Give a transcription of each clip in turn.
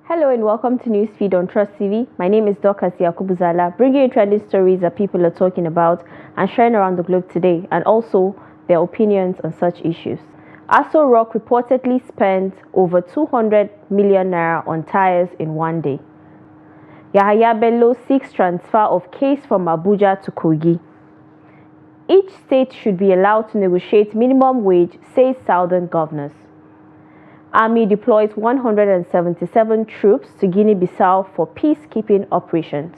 Hello and welcome to Newsfeed on Trust TV. My name is Dorcas Yakubuzala, bringing you trending stories that people are talking about and sharing around the globe today, and also their opinions on such issues. Aso Rock reportedly spent over 200 million naira on tires in one day. Yahaya Bello seeks transfer of case from Abuja to Kogi. Each state should be allowed to negotiate minimum wage, says Southern governors. Army deploys 177 troops to Guinea-Bissau for peacekeeping operations.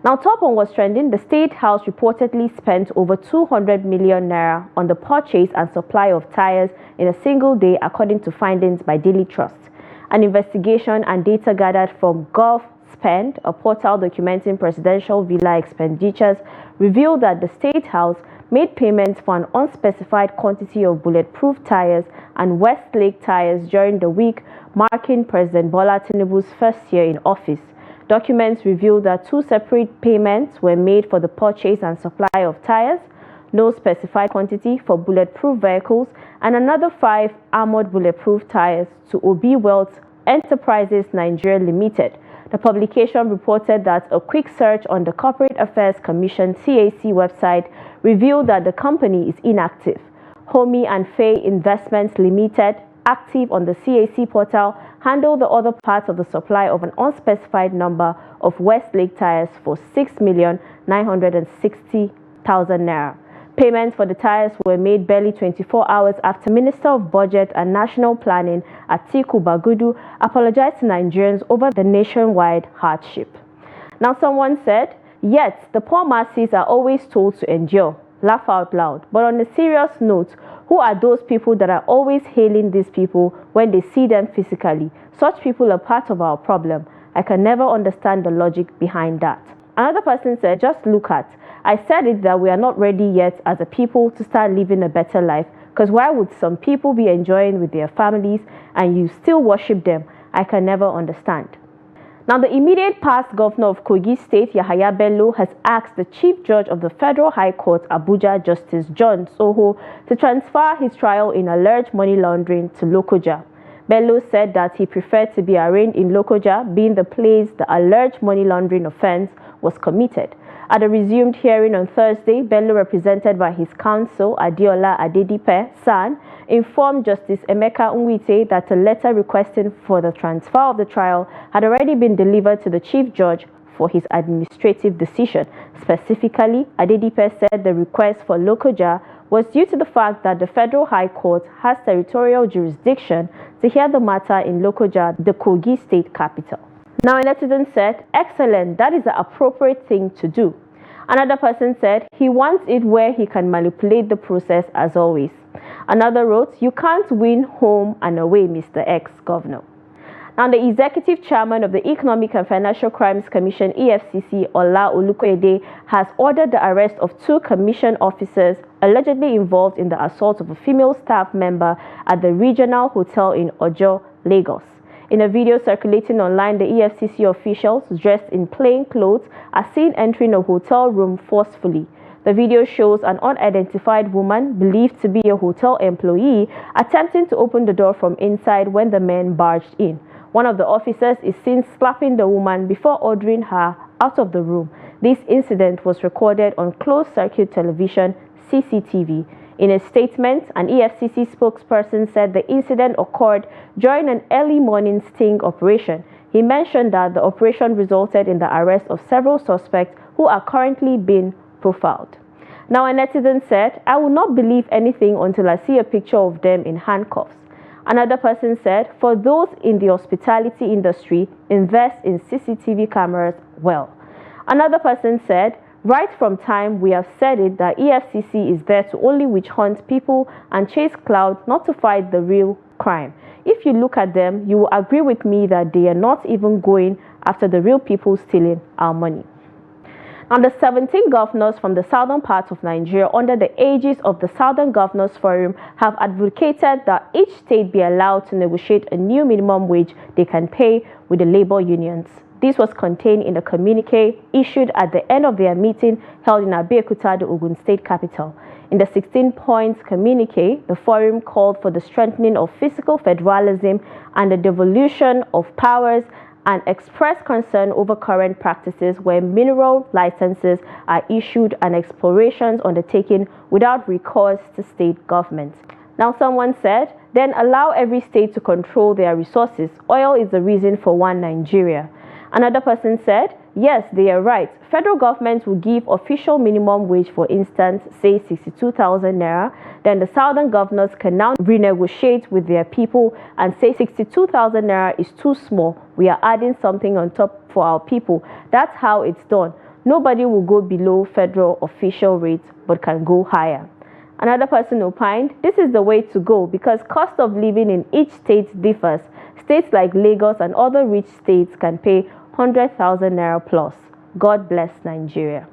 Now, top on what's trending, the State House reportedly spent over 200 million naira on the purchase and supply of tires in a single day, according to findings by Daily Trust. An investigation and data gathered from GovSpend, a portal documenting presidential villa expenditures, revealed that the State House made payments for an unspecified quantity of bulletproof tires and Westlake tires during the week marking President Bola Tinubu's first year in office. Documents revealed that two separate payments were made for the purchase and supply of tires, no specified quantity for bulletproof vehicles, and another 5 armored bulletproof tires to Obi Wealth Enterprises Nigeria Limited. The publication reported that a quick search on the Corporate Affairs Commission (CAC) website revealed that the company is inactive. Homi and Faye Investments Limited, active on the CAC portal, handled the other parts of the supply of an unspecified number of Westlake tires for 6,960,000 naira. Payments for the tires were made barely 24 hours after Minister of Budget and National Planning Atiku Bagudu apologized to Nigerians over the nationwide hardship. Now, someone said, yet the poor masses are always told to endure. Laugh out loud. But on a serious note, who are those people that are always hailing these people when they see them physically? Such people are part of our problem. I can never understand the logic behind that. Another person said, just look at. I said it that we are not ready yet as a people to start living a better life, because why would some people be enjoying with their families and you still worship them? I can never understand. Now, the immediate past governor of Kogi State, Yahaya Bello, has asked the Chief Judge of the Federal High Court, Abuja, Justice John Soho, to transfer his trial in alleged money laundering to Lokoja. Bello said that he preferred to be arraigned in Lokoja, being the place the alleged money laundering offense was committed. At a resumed hearing on Thursday, Bello, represented by his counsel, Adiola Adedipe San, informed Justice Emeka Nwite that a letter requesting for the transfer of the trial had already been delivered to the Chief Judge for his administrative decision. Specifically, Adedipe said the request for Lokoja was due to the fact that the Federal High Court has territorial jurisdiction to hear the matter in Lokoja, the Kogi State capital. Now, a netizen said, excellent, that is the appropriate thing to do. Another person said, he wants it where he can manipulate the process as always. Another wrote, you can't win home and away, Mr. Ex-Governor. Now, the executive chairman of the Economic and Financial Crimes Commission, EFCC, Ola Olukoyede, has ordered the arrest of 2 commission officers allegedly involved in the assault of a female staff member at the regional hotel in Ojo, Lagos. In a video circulating online, the EFCC officials, dressed in plain clothes, are seen entering a hotel room forcefully. The video shows an unidentified woman, believed to be a hotel employee, attempting to open the door from inside when the men barged in. One of the officers is seen slapping the woman before ordering her out of the room. This incident was recorded on closed-circuit television, CCTV. In a statement, an EFCC spokesperson said the incident occurred during an early morning sting operation. He mentioned that the operation resulted in the arrest of several suspects who are currently being profiled. Now, a netizen said, I will not believe anything until I see a picture of them in handcuffs. Another person said, for those in the hospitality industry, invest in CCTV cameras well. Another person said, right from time we have said it that EFCC is there to only witch hunt people and chase clout, not to fight the real crime. If you look at them, you will agree with me that they are not even going after the real people stealing our money. Now, the 17 governors from the southern part of Nigeria, under the aegis of the Southern Governors Forum, have advocated that each state be allowed to negotiate a new minimum wage they can pay with the labor unions. This was contained in a communique issued at the end of their meeting held in Abeokuta, the Ogun State capital. In the 16 points communique, the forum called for the strengthening of fiscal federalism and the devolution of powers, and expressed concern over current practices where mineral licenses are issued and explorations undertaken without recourse to state governments. Now someone said, then allow every state to control their resources. Oil is the reason for one Nigeria. Another person said, yes, they are right. Federal government will give official minimum wage, for instance, say 62,000 naira. Then the southern governors can now renegotiate with their people and say 62,000 naira is too small. We are adding something on top for our people. That's how it's done. Nobody will go below federal official rates but can go higher. Another person opined, this is the way to go because cost of living in each state differs. States like Lagos and other rich states can pay 100,000 naira plus. God bless Nigeria.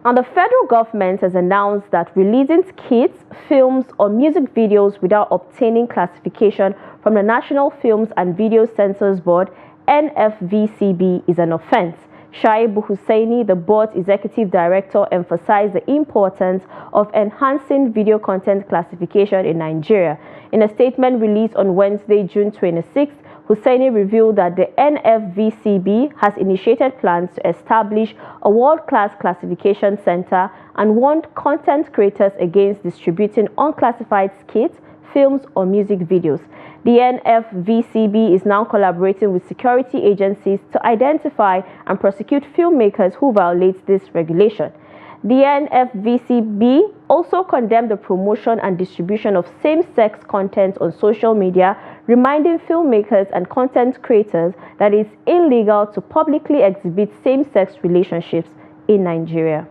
Now, the federal government has announced that releasing skits, films, or music videos without obtaining classification from the National Films and Video Censors Board (NFVCB) is an offense. Shaibu Hussaini, the board's executive director, emphasized the importance of enhancing video content classification in Nigeria. In a statement released on Wednesday, June 26th, Hussaini revealed that the NFVCB has initiated plans to establish a world-class classification center and warned content creators against distributing unclassified skits, films, or music videos. The NFVCB is now collaborating with security agencies to identify and prosecute filmmakers who violate this regulation. The NFVCB also condemned the promotion and distribution of same-sex content on social media, reminding filmmakers and content creators that it's illegal to publicly exhibit same-sex relationships in Nigeria.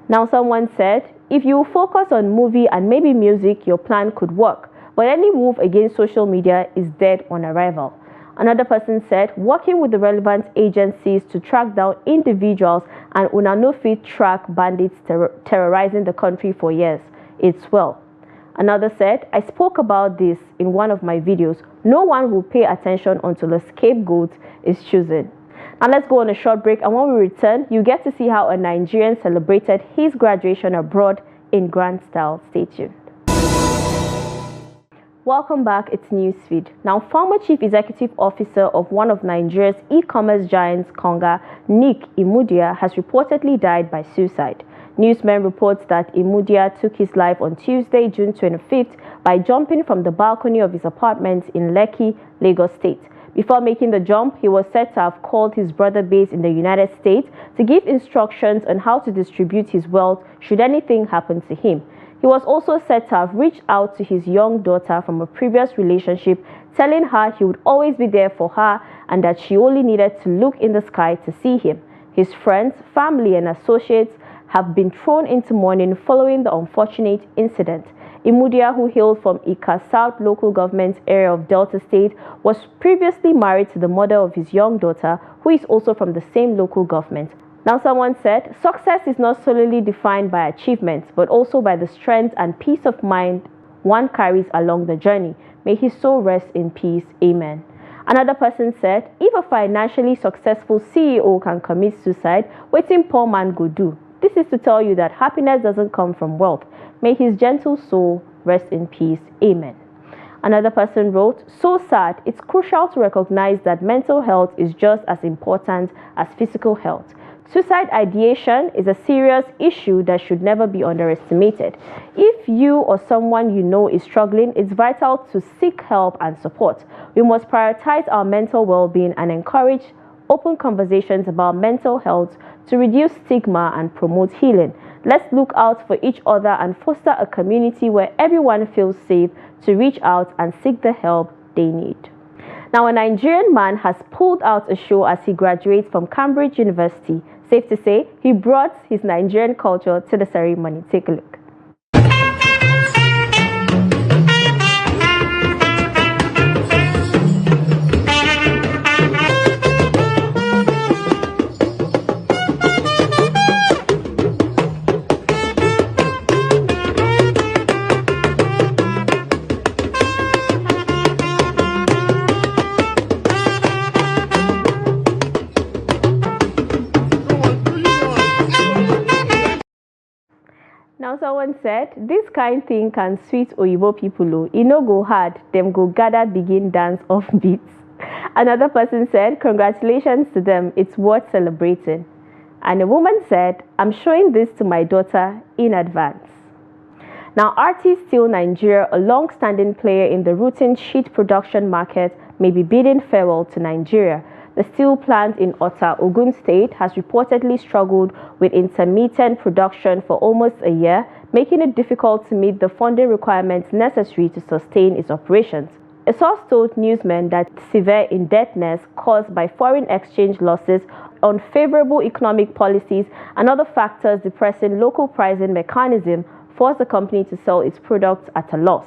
Now, someone said, if you focus on movie and maybe music, your plan could work. But any move against social media is dead on arrival. Another person said, working with the relevant agencies to track down individuals and Newsfeed track bandits terrorizing the country for years. It's well. Another said, I spoke about this in one of my videos. No one will pay attention until a scapegoat is chosen. Now let's go on a short break, and when we return, you get to see how a Nigerian celebrated his graduation abroad in grand style. Stay tuned. Welcome back, it's Newsfeed. Now, former Chief Executive Officer of one of Nigeria's e-commerce giants, Konga, Nick Imudia, has reportedly died by suicide. Newsmen reports that Imudia took his life on Tuesday, June 25th, by jumping from the balcony of his apartment in Lekki, Lagos State. Before making the jump, he was said to have called his brother based in the United States to give instructions on how to distribute his wealth should anything happen to him. He was also said to have reached out to his young daughter from a previous relationship, telling her he would always be there for her and that she only needed to look in the sky to see him. His friends, family, and associates have been thrown into mourning following the unfortunate incident. Imudia, who hailed from Ika South local government area of Delta State, was previously married to the mother of his young daughter, who is also from the same local government. Now, someone said, success is not solely defined by achievements, but also by the strength and peace of mind one carries along the journey. May his soul rest in peace. Amen. Another person said, if a financially successful CEO can commit suicide, wetin poor man go do? This is to tell you that happiness doesn't come from wealth. May his gentle soul rest in peace. Amen. Another person wrote, so sad, it's crucial to recognize that mental health is just as important as physical health. Suicide ideation is a serious issue that should never be underestimated. If you or someone you know is struggling, it's vital to seek help and support. We must prioritize our mental well-being and encourage open conversations about mental health to reduce stigma and promote healing. Let's look out for each other and foster a community where everyone feels safe to reach out and seek the help they need. Now, a Nigerian man has pulled out a show as he graduates from Cambridge University. Safe to say, he brought his Nigerian culture to the ceremony. Take a look. Now, someone said, this kind thing can sweet Oyibo people, oh. E no go hard, them go gather begin dance off beats. Another person said, congratulations to them, it's worth celebrating. And a woman said, I'm showing this to my daughter in advance. Now, RT Steel Nigeria, a long-standing player in the routine sheet production market, may be bidding farewell to Nigeria. The steel plant in Ota, Ogun State, has reportedly struggled with intermittent production for almost a year, making it difficult to meet the funding requirements necessary to sustain its operations. A source told newsmen that severe indebtedness caused by foreign exchange losses, unfavorable economic policies, and other factors depressing local pricing mechanism forced the company to sell its products at a loss.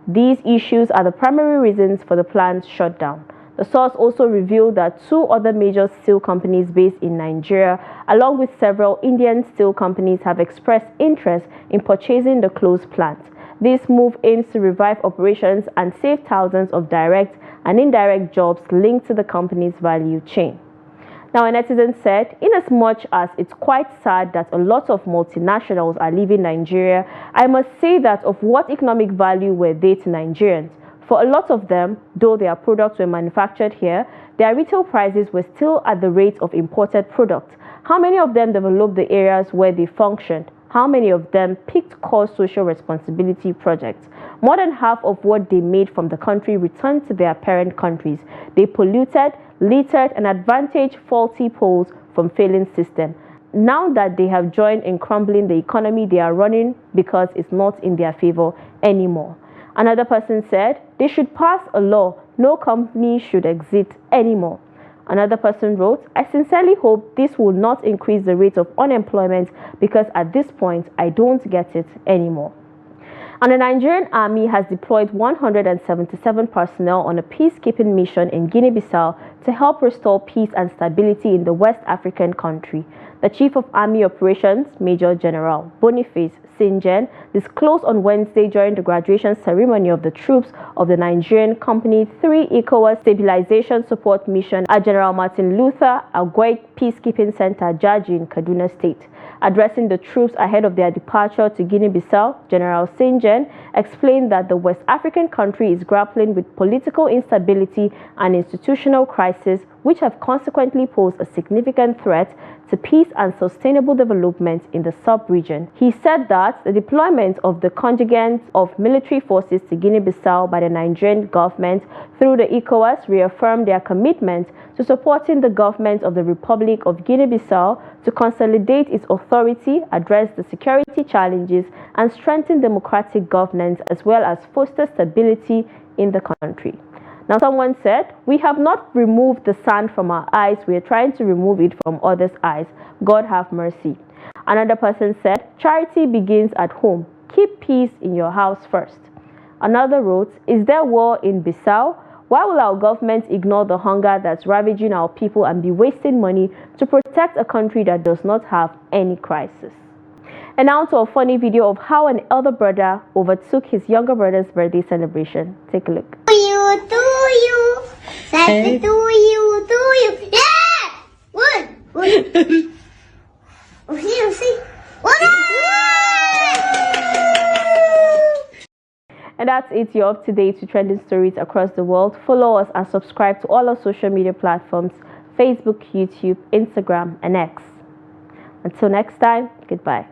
These issues are the primary reasons for the plant's shutdown. The source also revealed that two other major steel companies based in Nigeria, along with several Indian steel companies, have expressed interest in purchasing the closed plant. This move aims to revive operations and save thousands of direct and indirect jobs linked to the company's value chain. Now, a netizen said, inasmuch as it's quite sad that a lot of multinationals are leaving Nigeria, I must say that of what economic value were they to Nigerians? For a lot of them, though their products were manufactured here, their retail prices were still at the rate of imported products. How many of them developed the areas where they functioned? How many of them picked core social responsibility projects? More than half of what they made from the country returned to their parent countries. They polluted, littered, and advantaged faulty poles from failing systems. Now that they have joined in crumbling the economy they are running because it's not in their favor anymore. Another person said, they should pass a law, no company should exist anymore. Another person wrote, I sincerely hope this will not increase the rate of unemployment because at this point, I don't get it anymore. And the Nigerian army has deployed 177 personnel on a peacekeeping mission in Guinea-Bissau to help restore peace and stability in the West African country. The Chief of Army Operations, Major General Boniface Sinjen, disclosed on Wednesday during the graduation ceremony of the troops of the Nigerian Company 3 ECOWAS Stabilization Support Mission at General Martin Luther Agwai Peacekeeping Center, Jaji in Kaduna State. Addressing the troops ahead of their departure to Guinea-Bissau, General Sinjen explained that the West African country is grappling with political instability and institutional crisis, which have consequently posed a significant threat to peace and sustainable development in the sub-region. He said that the deployment of the contingent of military forces to Guinea-Bissau by the Nigerian government through the ECOWAS reaffirmed their commitment to supporting the government of the Republic of Guinea-Bissau to consolidate its authority, address the security challenges, and strengthen democratic governance as well as foster stability in the country. Now, someone said, we have not removed the sand from our eyes, we are trying to remove it from others' eyes. God have mercy. Another person said, charity begins at home. Keep peace in your house first. Another wrote, is there war in Bissau? Why will our government ignore the hunger that's ravaging our people and be wasting money to protect a country that does not have any crisis? And now to a funny video of how an elder brother overtook his younger brother's birthday celebration. Take a look. And that's it. You're up to date with trending stories across the world. Follow us and subscribe to all our social media platforms: Facebook, YouTube, Instagram, and X. Until next time, goodbye.